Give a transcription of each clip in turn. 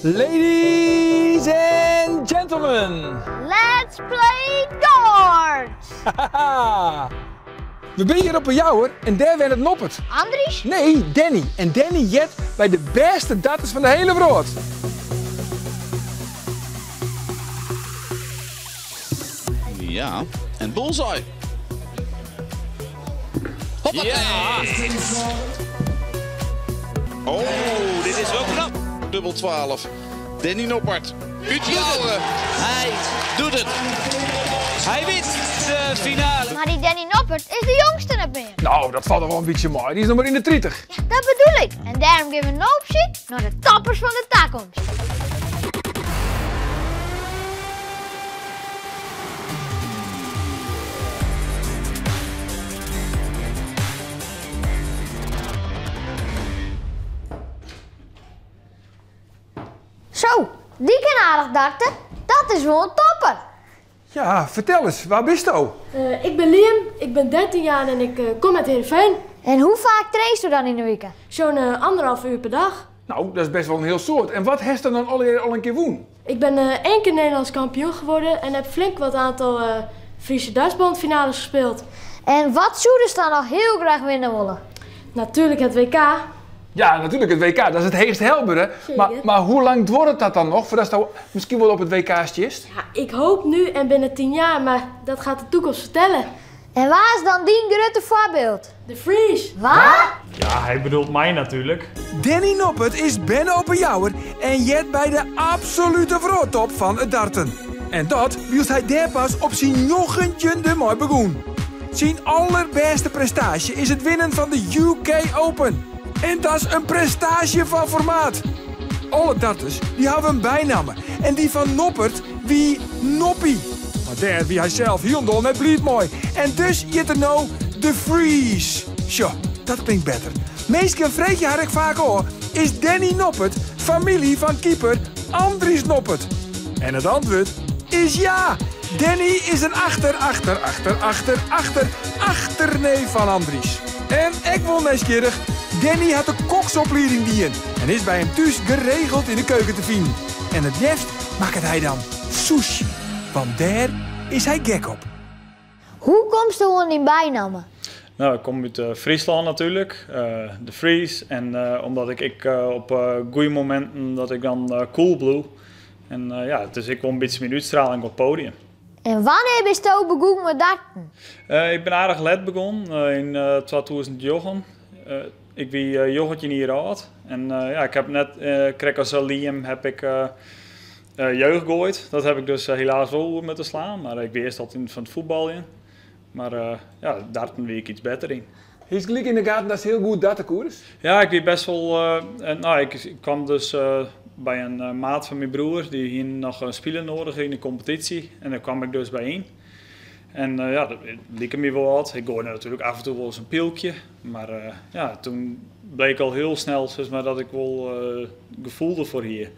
Ladies and gentlemen. Let's play darts! We zijn hier op een jouwer en daar werd het Noppert. Andries? Nee, Danny. En Danny jet bij de beste darters van de hele wereld. Ja, en bullseye. Hoppakee. Ja. Oh, dit is wel knap. Dubbel 12. Danny Noppert. Utjouwen. Hij doet het. Hij wint de finale. Maar die Danny Noppert is de jongste niet meer. Nou, dat valt er wel een beetje mooi. Die is nog maar in de 30. Ja, dat bedoel ik. En daarom geven we een optie naar de toppers van de toekomst. Zo, die kan aardig darten. Dat is wel een topper. Ja, vertel eens, waar bist je? Ik ben Liam, ik ben 13 jaar en ik kom uit Heerenveen. En hoe vaak trainst u dan in de week? Zo'n 1,5 uur per dag. Nou, dat is best wel een heel soort. En wat heeft er dan al een keer woen? Ik ben 1 keer Nederlands kampioen geworden en heb flink wat aantal Friese dartsbondfinales gespeeld. En wat zouden ze dan nog heel graag winnen willen? Natuurlijk het WK. Ja, natuurlijk het WK. Dat is het heegst helbere. Maar hoe lang duurt dat dan nog voordat je misschien wel op het WK is? Ja, ik hoop nu en binnen 10 jaar, maar dat gaat de toekomst vertellen. En waar is dan die grote voorbeeld? De Fries. Waar? Ja, hij bedoelt mij natuurlijk. Danny Noppert is Ben Openjouwer en jet bij de absolute vroegtop van het darten. En dat wist hij daar pas op zijn jochentje de mooi begoen. Zijn allerbeste prestatie is het winnen van de UK Open. En dat is een prestatie van formaat. Alle darters die hebben een bijnaam. En die van Noppert wie Noppie. Maar daar wie hij zelf heel dol net blieft mooi. En dus je er nou de Freeze. Zo, dat klinkt beter. Meestal vreeg je haar ik vaak hoor. Is Danny Noppert familie van keeper Andries Noppert? En het antwoord is ja. Danny is een achterneef van Andries. En ik wil nieuwsgierig. Danny had de koksopleiding dien en is bij hem thuis geregeld in de keuken te vinden. En het liefst maakt hij dan sushi, want daar is hij gek op. Hoe komt ze aan die bijnamen? Nou, ik kom uit Friesland natuurlijk, de Fries. En omdat ik op goede momenten dat ik dan cool bleef. En ja, dus ik wil een beetje mijn uitstraling op het podium. En wanneer ben je begonnen met darten? Ik ben aardig laat begonnen in 2009. Ik ben jochentje hier oud. En ja, ik heb net, kreeg als Liam, heb ik jeugd gegooid. Dat heb ik dus helaas wel moeten slaan. Maar ik wist altijd van het voetbal in. Maar ja, darten weet ik iets beter in. Is gelijk in de gaten dat is heel goed dartenkoers? Ja, ik weet best wel. Nou, ik kwam dus bij een maat van mijn broer. Die hier nog spelen nodig in de competitie. En daar kwam ik dus bij in. En ja, dat liep me wel wat. Ik gooide natuurlijk af en toe wel eens een pieltje. Maar ja, toen bleek al heel snel zeg maar, dat ik wel gevoelde voor hier.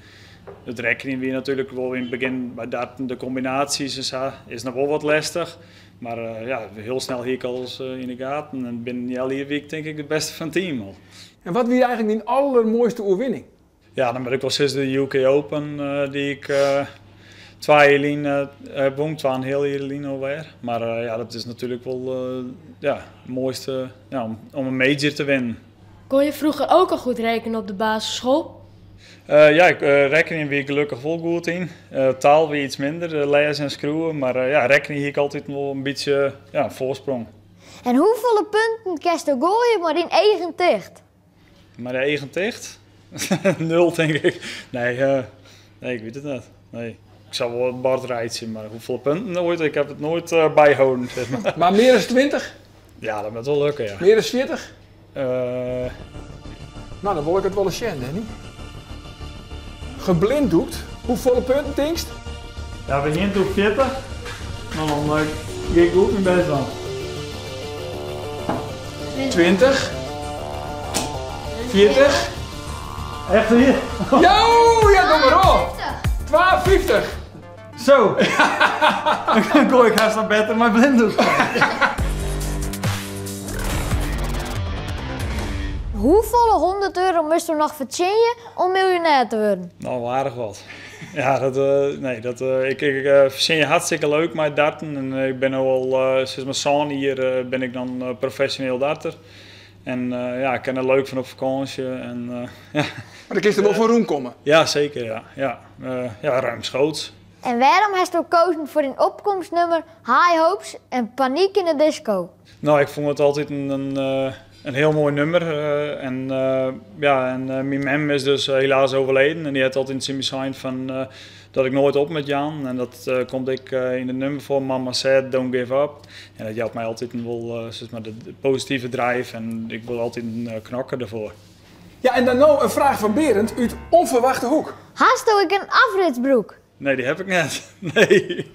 Het rekening weer natuurlijk wel in het begin bij darten, de combinaties en zo, is nog wel wat lastig. Maar ja, heel snel hier ik alles in de gaten. En binnen die hele week denk ik het beste van het team al. En wat wie eigenlijk die allermooiste overwinning? Ja, dan ben ik wel sinds de UK Open die ik 2 jaar heb won, 2,5 jaar alweer. Maar ja, dat is natuurlijk wel ja, het mooiste ja, om een major te winnen. Kon je vroeger ook al goed rekenen op de basisschool? Ja, ik rekening wie ik gelukkig wel goed in. Taal weer iets minder, lezen en schroeven. Maar ja, rekening hier ik altijd wel een beetje ja, voorsprong. En hoeveel punten kerst je gooien maar in eigen ticht? Maar de eigen ticht? 0 denk ik. Nee, nee, ik weet het niet. Nee. Ik zou wel een bord rijden, maar hoeveel punten nooit? Ik heb het nooit bijhouden. Zeg maar. Maar meer dan 20? Ja, dat moet wel lukken, ja. Meer dan 40? Nou, dan wil ik het wel eens zien, Danny. Geblinddoekt? Hoeveel punten denkst? Ja, we beginnen op 40. Maar dan ga ik goed mijn best aan. 20? 40? Echt hier? Jo, ja, doe maar op! 52! Zo! Dan gooi ik haast naar bed en mijn blinddoek. Hoeveel 100 euro moest je nog verdienen om miljonair te worden? Nou, aardig wat. Ja, ik vind je hartstikke leuk met darten. En ik ben nu al sinds mijn zoon hier ben ik dan professioneel darter. En ja, ik ken er leuk van op vakantie. En, ja. Maar dan kun je er wel voor roem komen. Ja, zeker. Ja, ruimschoots. En waarom heeft u gekozen voor een opkomstnummer High Hopes en Paniek in de Disco? Nou, ik vond het altijd een heel mooi nummer. Mijn mem is dus helaas overleden. En die had altijd in zijn van dat ik nooit op met Jan. En dat komt ik in het nummer voor. Mama said, don't give up. En dat helpt mij altijd wel de positieve drive. En ik wil altijd knokken ervoor. Ja, en dan nou een vraag van Berend uit onverwachte hoek. Hast u een afritsbroek? Nee, die heb ik net. Nee.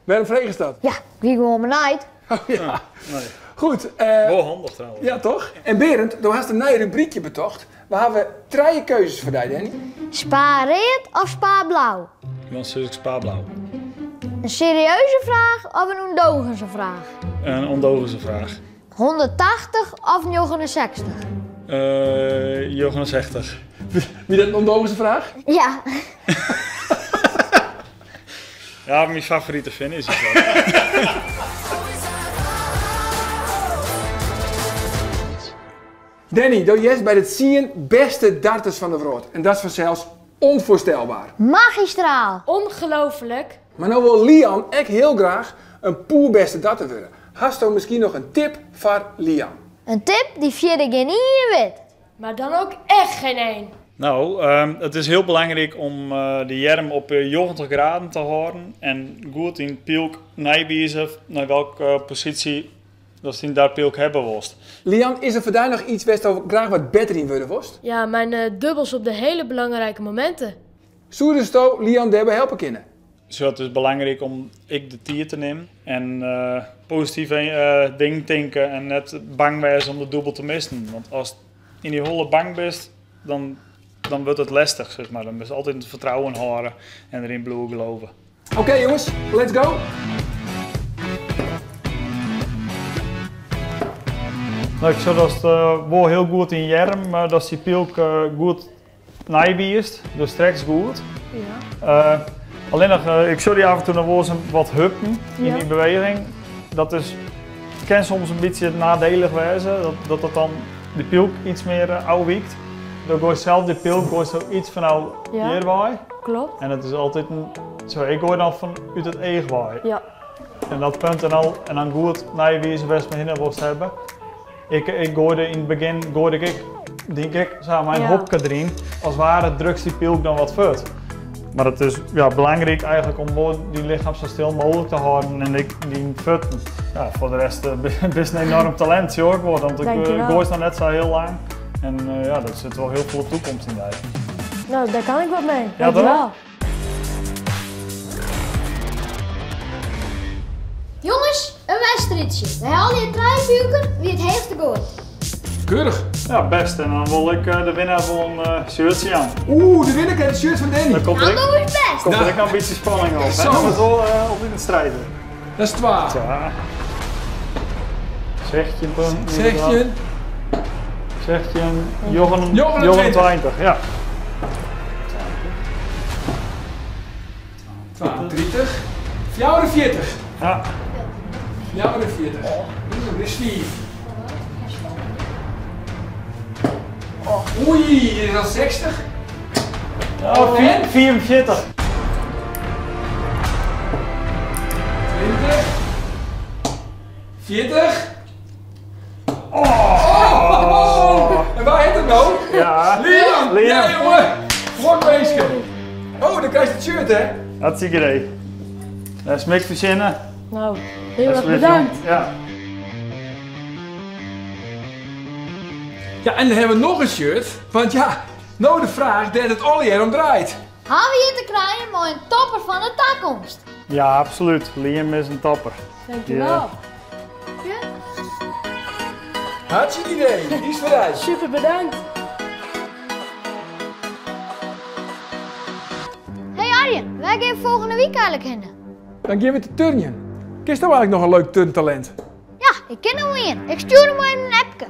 Waarom vraag is dat? Ja, wie gewoon benaaid. Oh, ja. Nee. Goed. Wel handig trouwens. Ja, toch? En Berend, toen hast een nieuw rubriekje betocht. We hebben 3 keuzes voor jou, Danny. Spaarreed of spaarblauw? Dan zus ik spaarblauw. Een serieuze vraag of een ondogense vraag? Een ondogense vraag. 180 of 69? 69. Wie dat een ondogense vraag? Ja. Ja, mijn favoriete finish is dat. Danny, doe jij bij het zien beste darters van de wereld. En dat is vanzelfs onvoorstelbaar. Magistraal. Ongelooflijk. Maar nou wil Lian echt heel graag een poelbeste darter worden. Hast u misschien nog een tip voor Lian? Een tip die vierde geen in weet. Maar dan ook echt geen één. Nou, het is heel belangrijk om de jerm op 90 graden te houden. En goed in pilk nijbiezen naar welke positie dat je daar pilk hebben wilt. Lian, is er voor jou nog iets waar je graag wat beter in willen worst? Ja, mijn dubbels op de hele belangrijke momenten. Zou dus to Lian daarbij helpen kunnen? Dus het is belangrijk om de tier te nemen en positief dingen denken en net bang wezen om de dubbel te missen. Want als je in die holle bang bent, dan wordt het lastig, zeg maar. Dan moet je altijd het vertrouwen houden en erin blijven geloven. Oké, jongens, let's go! Nou, ik zou dat het wel heel goed in jerm, dat die pilk goed nijbiest, dus straks goed. Ja. Alleen nog, ik zou die af en toe nog wel eens wat huppen in Ja. die beweging. Dat kan soms een beetje nadelig wezen, dat dan de pilk iets meer afwijkt. Dan gooi je zelf de pilk zo iets van Ja. hierbij. Klopt. En het is altijd ik gooi dan vanuit het eegwaai. Ja. En dat punt en dan goed nijwezen best met hinnen worst hebben. Ik gooide in het begin, denk ik, mijn hopje erin. Als het ware drukt die pilk dan wat voort. Maar het is belangrijk eigenlijk om die lichaam zo stil mogelijk te houden en die voeten. Ja, voor de rest is een enorm talent, hoor. Want ik gooi nog net zo heel lang. En er zit wel heel veel toekomst in daar. Nou, daar kan ik wat mee. Ja, Dankjewel. Jongens, een wedstrijdje. We halen hier 3 buiken wie het heetste gooit. Keurig. Ja, best. En dan wil ik de winnaar van een shirtje aan. Oeh, de winnaar krijgt het shirt van Danny. Dan komt Nou, er doe je best. nog een beetje spanning op. Zo. En dan is wel op in het strijden. Dat is 12. Ja. Zegtje. Zegtje. Jochen 20. Ja. 32. 40. Ja. 40. Dat is 4. Oei, dit is al 60. Oh, 44. 20. 40. Oh! En waar heet het nou? Ja. Liam! Ja, jongen! Vlogbeestje! Oh, dan krijg je het shirt, hè? Hartstikke idee. Dat is niks verzinnen. Nou, heel erg Alsjeblieft, bedankt. jong. Ja. Ja, en dan hebben we nog een shirt. Want ja, nou de vraag dat het al hier om draait. Gaan we hier te krijgen maar een topper van de toekomst. Ja, absoluut. Liam is een topper. Dankjewel. Ja. Hartstikke idee. Die is vooruit. Super bedankt. Hey Arjen, wij gaan volgende week eigenlijk heen. Dan gaan we te turnen. Kist nou eigenlijk nog een leuk turntalent? Ja, ik ken hem weer. Ik stuur hem maar even een appje.